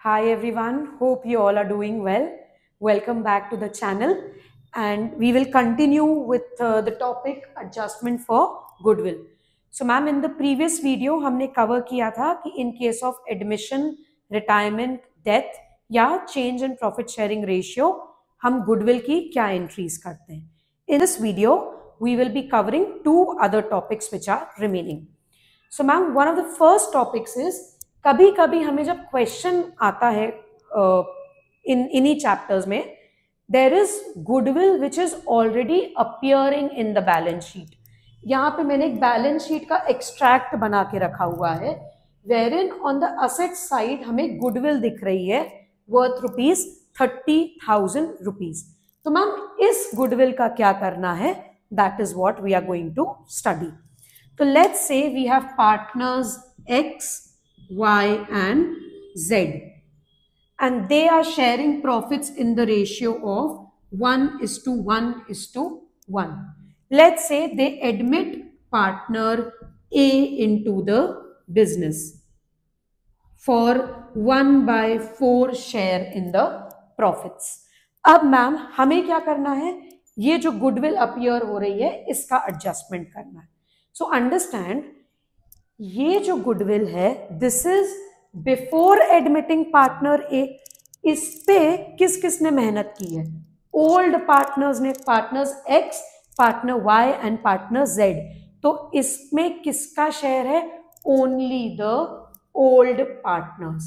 Hi everyone, hope you all are doing well. Welcome back to the channel and we will continue with the topic adjustment for goodwill. So ma'am, in the previous video हमने cover किया था कि in case of admission, retirement, death या change in profit sharing ratio हम goodwill की क्या entries करते हैं. In this video, we will be covering two other topics which are remaining. So ma'am, one of the first topics is कभी कभी हमें जब क्वेश्चन आता है इन इन्हीं चैप्टर्स में there is goodwill which is already appearing in the balance sheet. यहाँ पे मैंने एक बैलेंस शीट का एक्सट्रैक्ट बना के रखा हुआ है where in on the asset side हमें गुडविल दिख रही है वर्थ ₹30,000. तो मैम इस गुडविल का क्या करना है, that is what we are going to study. तो let's say we have partners X, Y and Z and they are sharing profits in the ratio of 1:1:1. Let's say they admit partner A into the business for 1/4 share in the profits. अब ma'am हमें क्या करना है, ये जो goodwill appear हो रही है इसका एडजस्टमेंट करना है. सो अंडरस्टैंड, ये जो गुडविल है this is before admitting partner A. इस पे किस किसने मेहनत की है? ओल्ड पार्टनर्स ने, partners X, partner Y and partner Z. तो इसमें किसका शेयर है? Only the old partners.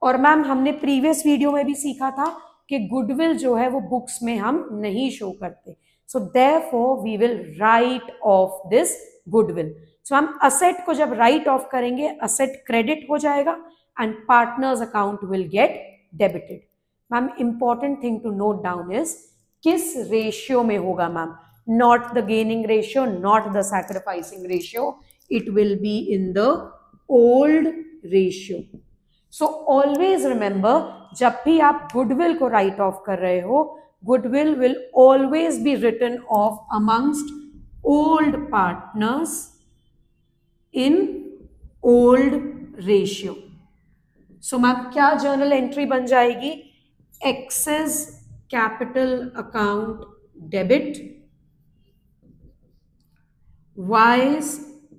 और मैम हमने प्रीवियस वीडियो में भी सीखा था कि गुडविल जो है वो बुक्स में हम नहीं शो करते. So therefore we will write off this goodwill. So हम असेट को जब राइट ऑफ करेंगे असेट क्रेडिट हो जाएगा and partners account will get debited. Ma'am important thing to note down is किस रेशियो में होगा ma'am? Not the gaining ratio, not the sacrificing ratio, it will be in the old ratio. So always remember, जब भी आप goodwill को right of कर रहे हो, goodwill will always be written off amongst old partners in old ratio. So ma'am क्या journal entry बन जाएगी? X's capital account debit, Y's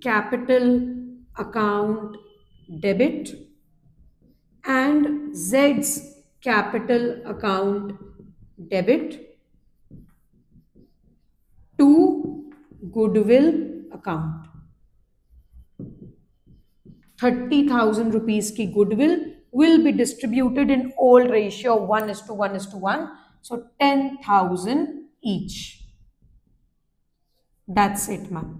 capital account debit and Z's capital account debit to goodwill account. 30,000 rupees की goodwill will be distributed in old ratio 1:1:1. So 10,000 each. That's it ma'am.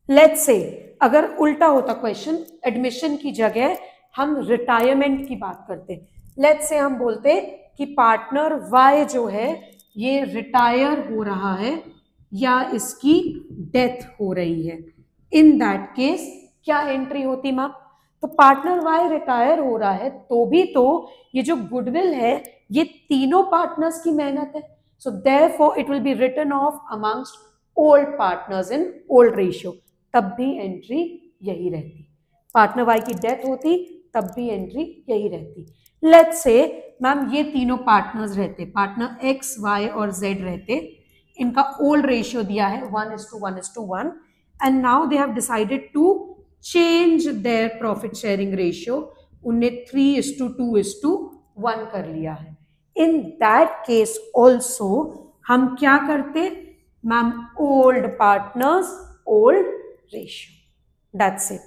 Let's say अगर उल्टा होता question, admission की जगह हम retirement की बात करते. लेट्स से हम बोलते कि पार्टनर Y जो है ये रिटायर हो रहा है या इसकी डेथ हो रही है. इन दैट केस क्या एंट्री होती मैम? तो पार्टनर वाई रिटायर हो रहा है तो भी तो ये जो गुडविल है ये तीनों पार्टनर्स की मेहनत है. So therefore it will be written off amongst old partners in old ratio. तब भी एंट्री यही रहती. पार्टनर वाई की डेथ होती तब भी एंट्री यही रहती. लेट्स से मैम ये तीनों पार्टनर्स रहते, पार्टनर एक्स, वाई और जेड रहते. इनका ओल्ड रेशियो दिया है 1:1:1 and now they have decided to change their profit sharing ratio. उन्हें 3:2:1 कर लिया है. इन दैट केस ऑल्सो हम क्या करते ma'am? Old partners old ratio. That's it.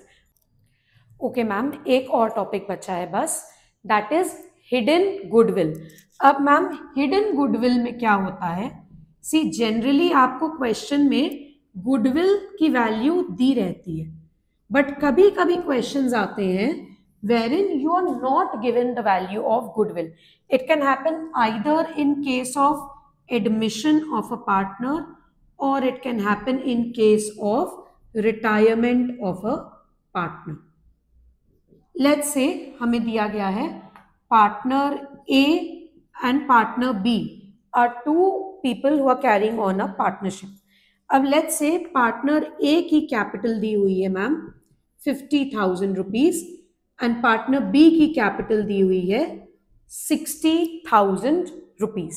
Okay ma'am, एक और टॉपिक बचा है बस, दैट इज हिडन गुडविल. अब मैम हिडन गुडविल में क्या होता है? सी जनरली आपको क्वेश्चन में गुडविल की वैल्यू दी रहती है, बट कभी कभी क्वेश्चंस आते हैं wherein you are not given the value of goodwill. It can happen either in case of admission of a partner or it can happen in case of retirement of a partner. Let's say हमें दिया गया है partner A and partner B are two people who are carrying on a partnership. अब let's say partner A की capital दी हुई है ma'am 50,000 rupees and partner B की कैपिटल दी हुई है 60,000 रुपीज।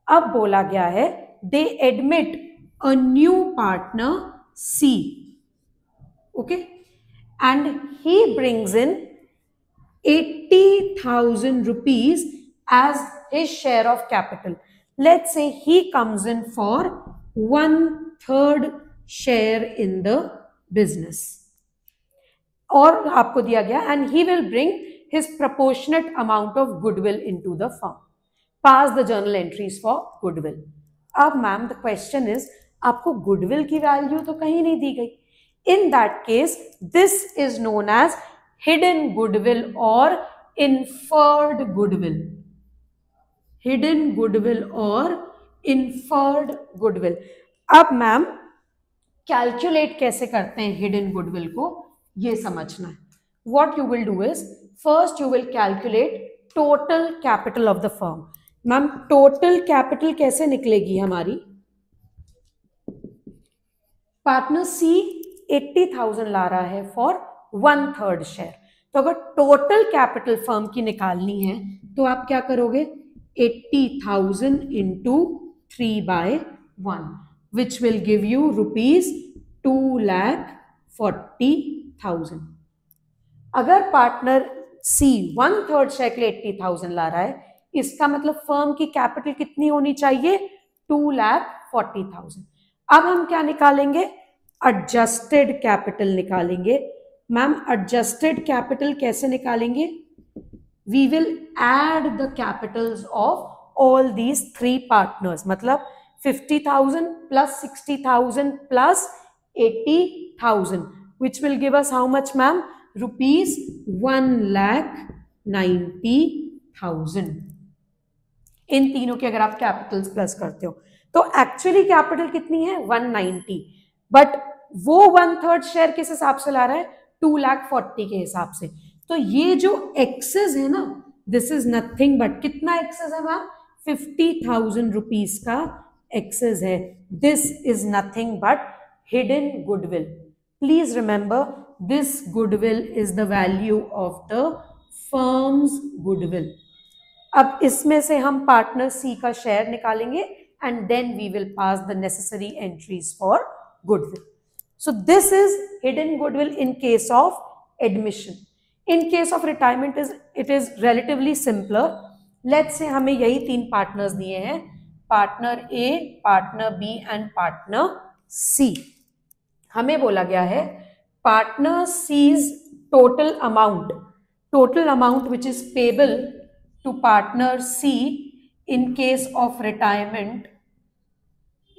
अब बोला गया है they admit a new partner C, okay, and he brings in 80,000 rupees as his share of capital. Let's say he comes in for 1/3 share in the business. और आपको दिया गया and he will bring his proportionate amount of goodwill into the firm. Pass the journal entries for goodwill. अब ma'am the question is आपको goodwill की value तो कहीं नहीं दी गई. In that case this is known as hidden goodwill और inferred goodwill. Hidden goodwill और इन्फर्ड गुडविल. अब मैम कैलकुलेट कैसे करते हैं हिडन गुडविल को, ये समझना है. What you will do is first you will calculate total capital of the firm. Ma'am total capital कैसे निकलेगी हमारी? पार्टनर सी 80,000 ला रहा है फॉर 1/3 शेयर. तो अगर टोटल कैपिटल फर्म की निकालनी है तो आप क्या करोगे? 80,000 into 3/1 which will give you rupees 2,40,000. अगर पार्टनर सी 1/3 शेयर के लिए 80,000 ला रहा है, इसका मतलब फर्म की कैपिटल कितनी होनी चाहिए? 2,40,000. अब हम क्या निकालेंगे? एडजस्टेड कैपिटल निकालेंगे. मैम एडजस्टेड कैपिटल कैसे निकालेंगे? We will add the capitals of all these 3 partners. मतलब 50,000 plus 60,000 plus 80,000 which will give us how much ma'am? Rupees 1,90,000. इन तीनों के अगर आप कैपिटल्स प्लस करते हो तो एक्चुअली कैपिटल कितनी है? 190. बट वो 1/3 शेयर किस हिसाब से ला रहा है? 2,40,000 के हिसाब से. तो ये जो एक्सेस है ना, दिस इज नथिंग बट कितना एक्सेस है मैम? 50,000 रुपीज का एक्सेस है. This is nothing but hidden goodwill. Please remember this goodwill is the value of the firm's goodwill. अब इसमें से हम पार्टनर सी का शेयर निकालेंगे and then we will pass the necessary entries for goodwill. So this is hidden goodwill in case of admission. In case of retirement it is relatively simpler. Let's say हमें यही 3 partners दिए हैं, partner A, partner B and partner C. हमें बोला गया है partner C's total amount which is payable to partner C in case of retirement,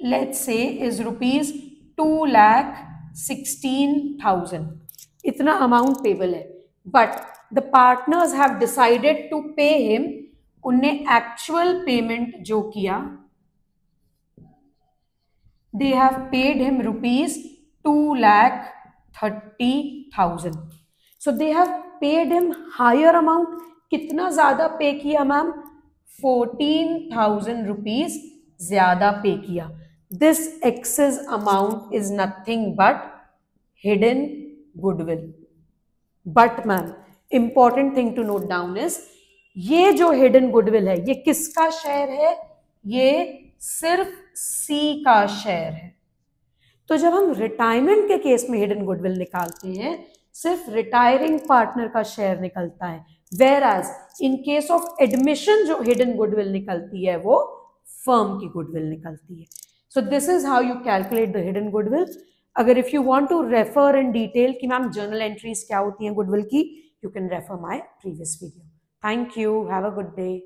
let's say is rupees 2,16,000. इतना amount payable है. But the partners have decided to pay him. उनने actual payment जो किया, they have paid him rupees 2,30,000. So they have paid him higher amount. कितना ज्यादा pay किया ma'am? 14,000 rupees ज्यादा pay किया. This excess amount is nothing but hidden goodwill. But ma'am important thing to note down is ये जो hidden goodwill है ये किसका शेयर है? ये सिर्फ सी का शेयर है. तो जब हम रिटायरमेंट के केस में हिडन गुडविल निकालते हैं सिर्फ रिटायरिंग पार्टनर का शेयर निकलता है. Whereas in case of admission जो hidden goodwill निकलती है वो firm की goodwill निकलती है. So this is how you calculate the hidden goodwill. अगर if you want to refer in detail कि मैम journal entries क्या होती हैं goodwill की, you can refer my previous video. Thank you. Have a good day.